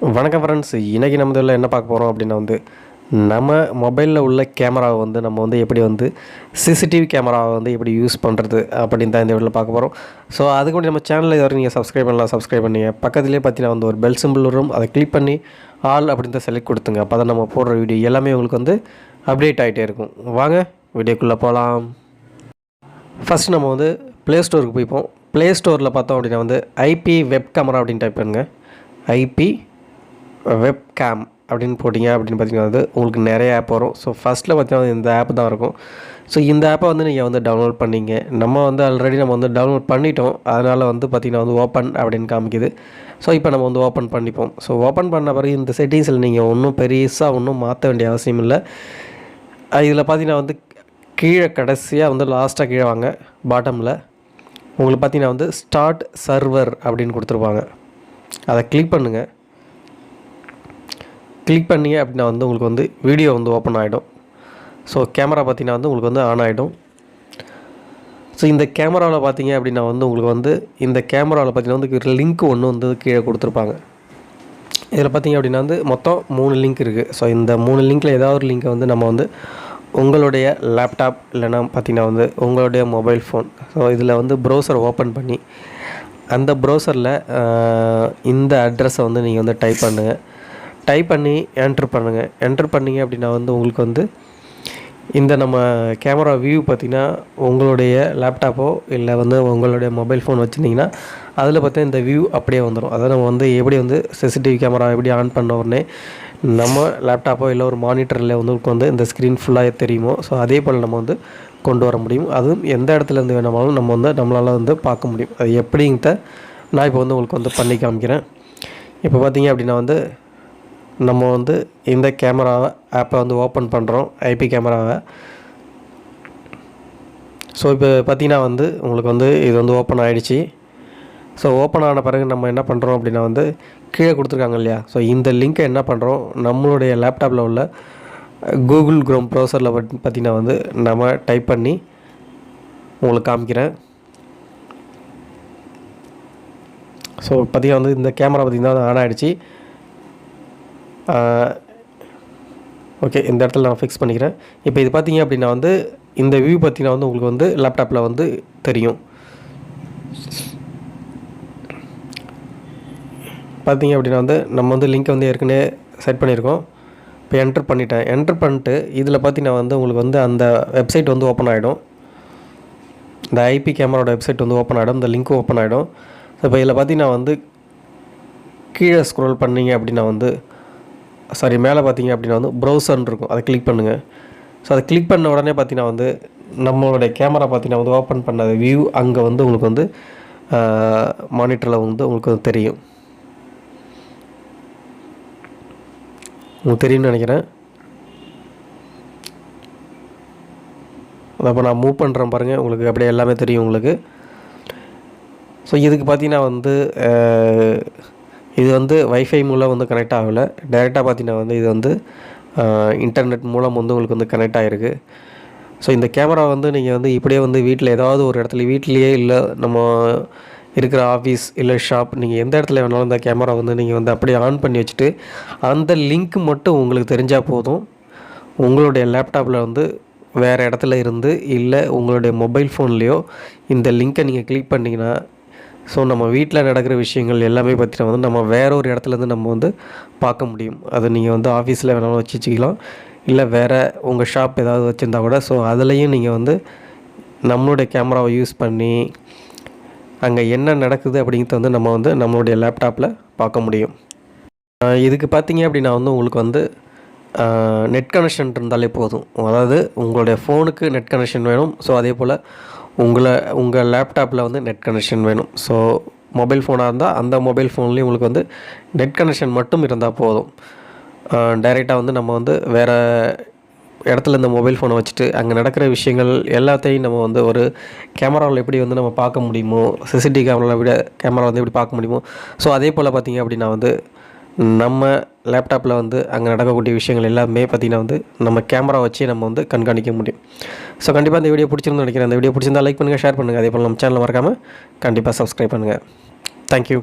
வணக்கம் ஃப்ரெண்ட்ஸ், இன்றைக்கி நம்ம இதில் என்ன பார்க்க போகிறோம் அப்படின்னா நம்ம மொபைலில் உள்ள கேமராவை நம்ம எப்படி சிசிடிவி கேமராவை எப்படி யூஸ் பண்ணுறது அப்படின்னு தான் இந்த வீடியோவில் பார்க்க போகிறோம். ஸோ அதுக்கு முன்னாடி நம்ம சேனலில் இது வரைக்கும் நீங்கள் சப்ஸ்கிரைப் பண்ணிங்க பக்கத்துலேயே பார்த்தீங்கன்னா ஒரு பெல் சிம்பிள் வரும். அதை கிளிக் பண்ணி ஆல் அப்படின்னு தான் செலக்ட் கொடுத்துங்க. அப்போ தான் நம்ம போடுற வீடியோ எல்லாமே உங்களுக்கு அப்டேட் ஆகிட்டே இருக்கும். வாங்க வீடியோக்குள்ளே போகலாம். ஃபஸ்ட் நம்ம ப்ளே ஸ்டோருக்கு போய்ப்போம். ப்ளே ஸ்டோரில் பார்த்தோம் அப்படின்னா ஐபி வெப் கேமரா அப்படின்னு டைப் பண்ணுங்க. ஐபி வெப் கேம் அப்படின்னு போட்டிங்க அப்படின்னு பார்த்தீங்கன்னா உங்களுக்கு நிறைய ஆப் வரும். ஸோ ஃபஸ்ட்டில் பார்த்தீங்கன்னா இந்த ஆப் தான் இருக்கும். ஸோ இந்த ஆப்பை நீங்கள் டவுன்லோட் பண்ணிங்க. நம்ம ஆல்ரெடி நம்ம டவுன்லோட் பண்ணிட்டோம். அதனால் பார்த்திங்கன்னா ஓப்பன் அப்படின்னு காமிக்குது. ஸோ இப்போ நம்ம ஓப்பன் பண்ணிப்போம். ஸோ ஓப்பன் பண்ண பிறகு இந்த செட்டிங்ஸில் நீங்கள் ஒன்றும் பெருசாக ஒன்றும் மாற்ற வேண்டிய அவசியம் இல்லை. இதில் பார்த்தீங்கன்னா கீழே கடைசியாக லாஸ்ட்டாக கீழே வாங்க. பாட்டமில் உங்களுக்கு பார்த்தீங்கன்னா ஸ்டார்ட் சர்வர் அப்படின்னு கொடுத்துருப்பாங்க. அதை கிளிக் பண்ணுங்கள். கிளிக் பண்ணிங்க அப்படின்னா உங்களுக்கு வீடியோ ஓப்பன் ஆகிடும். ஸோ கேமரா பார்த்திங்கன்னா உங்களுக்கு ஆன் ஆகிடும். ஸோ இந்த கேமராவில் பார்த்தீங்க அப்படின்னா உங்களுக்கு இந்த கேமராவில் பார்த்திங்கன்னா ஒரு லிங்க் ஒன்று கீழே கொடுத்துருப்பாங்க. இதில் பார்த்திங்க அப்படின்னா மொத்தம் 3 லிங்க் இருக்குது. ஸோ இந்த 3 லிங்க்கில் ஏதாவது ஒரு லிங்க்கை நம்ம உங்களுடைய லேப்டாப் இல்லைனா பார்த்திங்கன்னா உங்களுடைய மொபைல் ஃபோன், ஸோ இதில் ப்ரௌசர் ஓப்பன் பண்ணி அந்த ப்ரௌசரில் இந்த அட்ரஸை நீங்கள் டைப் பண்ணுங்கள். டைப் பண்ணி என்ட்ரு பண்ணுங்கள். என்ட்ரு பண்ணிங்க அப்படின்னா உங்களுக்கு இந்த நம்ம கேமரா வியூ பார்த்திங்கன்னா உங்களுடைய லேப்டாப்போ இல்லை உங்களுடைய மொபைல் ஃபோன் வச்சுருந்திங்கன்னா அதில் பார்த்தா இந்த வியூ அப்படியே வந்துடும். அதை நம்ம எப்படி சிசிடிவி கேமரா எப்படி ஆன் பண்ண உடனே நம்ம லேப்டாப்போ இல்லை ஒரு மானிட்டரில் உங்களுக்கு இந்த ஸ்க்ரீன் ஃபுல்லாக தெரியுமோ, ஸோ அதே போல் நம்ம கொண்டு வர முடியும். அதுவும் எந்த இடத்துலேருந்து வேணாலும் நம்ம நம்மளால் பார்க்க முடியும். அது எப்படிங்கிட்ட நான் இப்போ உங்களுக்கு பண்ணி காமிக்கிறேன். இப்போ பார்த்திங்க அப்படின்னா நம்ம இந்த கேமராவை ஆப்பை ஓப்பன் பண்ணுறோம், ஐபி கேமராவை. ஸோ இப்போ பார்த்திங்கன்னா உங்களுக்கு இது ஓப்பன் ஆகிடுச்சு. ஸோ ஓப்பன் ஆன பிறகு நம்ம என்ன பண்ணுறோம் அப்படின்னா கீழே கொடுத்துருக்காங்க இல்லையா, ஸோ இந்த லிங்க்கை என்ன பண்ணுறோம், நம்மளுடைய லேப்டாப்பில் உள்ள கூகுள் குரோம் ப்ரௌசரில் பார்த்திங்கன்னா நம்ம டைப் பண்ணி உங்களுக்கு காமிக்கிறேன். ஸோ பார்த்திங்கன்னா இந்த கேமரா பார்த்திங்கன்னா ஆன் ஆகிடுச்சு. ஓகே, இந்த இடத்துல நான் ஃபிக்ஸ் பண்ணிக்கிறேன். இப்போ இது பார்த்திங்க அப்படின்னா இந்த வியூ பார்த்திங்கன்னா உங்களுக்கு லேப்டாப்பில் தெரியும். பார்த்திங்க அப்படின்னா நம்ம லிங்க்கை ஏற்கனவே செட் பண்ணியிருக்கோம். இப்போ என்ட்ரு பண்ணிட்டேன். என்ட்ரு பண்ணிட்டு இதில் பார்த்திங்கன்னா உங்களுக்கு அந்த வெப்சைட் ஓப்பன் ஆகிடும். இந்த ஐபி கேமராவோட வெப்சைட் ஓப்பன் ஆகிடும். இந்த லிங்க்கும் ஓப்பன் ஆகிடும். ஸோ இப்போ இதில் பார்த்திங்கன்னா கீழே ஸ்க்ரோல் பண்ணிங்க அப்படின்னா மேலே பார்த்திங்க அப்படின்னா ப்ரௌசர்னு இருக்கும். அதை கிளிக் பண்ணுங்கள். ஸோ அதை கிளிக் பண்ண உடனே பார்த்திங்கன்னா நம்மளுடைய கேமரா பார்த்திங்கன்னா ஓப்பன் பண்ண வியூ அங்கே உங்களுக்கு மானிட்டரில் உங்களுக்கு தெரியும். உங்களுக்கு தெரியும்னு நினைக்கிறேன். அப்போ நான் மூவ் பண்ணுறேன் பாருங்கள், உங்களுக்கு அப்படியே எல்லாமே தெரியும் உங்களுக்கு. ஸோ இதுக்கு பார்த்திங்கன்னா இது வைஃபை மூலம் கனெக்ட் ஆகலை. டைரெக்டாக பார்த்திங்கன்னா இது இன்டர்நெட் மூலம் உங்களுக்கு கனெக்ட் ஆகிருக்கு. ஸோ இந்த கேமரா நீங்கள் இப்படியே வீட்டில் ஏதாவது ஒரு இடத்துல, வீட்லேயே இல்லை நம்ம இருக்கிற ஆஃபீஸ் இல்லை ஷாப், நீங்கள் எந்த இடத்துல வேணாலும் இந்த கேமரா நீங்கள் அப்படியே ஆன் பண்ணி வச்சுட்டு அந்த லிங்க் மட்டும் உங்களுக்கு தெரிஞ்சால் போதும். உங்களுடைய லேப்டாப்பில் வேறு இடத்துல இருந்து இல்லை உங்களுடைய மொபைல் ஃபோன்லேயோ இந்த லிங்க்கை நீங்கள் கிளிக் பண்ணிங்கன்னா, ஸோ நம்ம வீட்டில் நடக்கிற விஷயங்கள் எல்லாமே பார்த்திங்கன்னா நம்ம வேறு ஒரு இடத்துலேருந்து நம்ம பார்க்க முடியும். அது நீங்கள் ஆஃபீஸில் வேணாலும் வச்சுக்கலாம், இல்லை வேறு உங்கள் ஷாப் ஏதாவது வச்சுருந்தா கூட, ஸோ அதுலேயும் நீங்கள் நம்மளுடைய கேமராவை யூஸ் பண்ணி அங்கே என்ன நடக்குது அப்படிங்கிறது நம்ம நம்மளுடைய லேப்டாப்பில் பார்க்க முடியும். இதுக்கு பார்த்திங்க அப்படின்னா உங்களுக்கு நெட் கனெக்ஷன் இருந்தாலே போதும். அதாவது உங்களுடைய ஃபோனுக்கு நெட் கனெக்ஷன் வேணும். ஸோ அதே போல் உங்கள் லேப்டாப்பில் நெட் கனெக்ஷன் வேணும். ஸோ மொபைல் ஃபோனாக இருந்தால் அந்த மொபைல் ஃபோன்லேயும் உங்களுக்கு நெட் கனெக்ஷன் மட்டும் இருந்தால் போதும். டைரெக்டாக நம்ம வேறு இடத்துல இந்த மொபைல் ஃபோனை வச்சுட்டு அங்கே நடக்கிற விஷயங்கள் எல்லாத்தையும் நம்ம ஒரு கேமராவில் எப்படி நம்ம பார்க்க முடியுமோ, சிசிடிவி கேமரா எப்படி பார்க்க முடியுமோ, ஸோ அதே போல் பார்த்திங்க அப்படின்னா நம்ம லேப்டாப்பில் அங்கே நடக்கக்கூடிய விஷயங்கள் எல்லாமே பார்த்திங்கன்னா நம்ம கேமரா வச்சு நம்ம கண்காணிக்க முடியும். ஸோ கண்டிப்பாக இந்த வீடியோ பிடிச்சிருந்து நினைக்கிறேன். அந்த வீடியோ பிடிச்சிருந்தால் லைக் பண்ணுங்கள், ஷேர் பண்ணுங்கள். அதே போல் நம்ம சேனலை மறக்காமல் கண்டிப்பாக சப்ஸ்கிரைப் பண்ணுங்கள். தேங்க்யூ.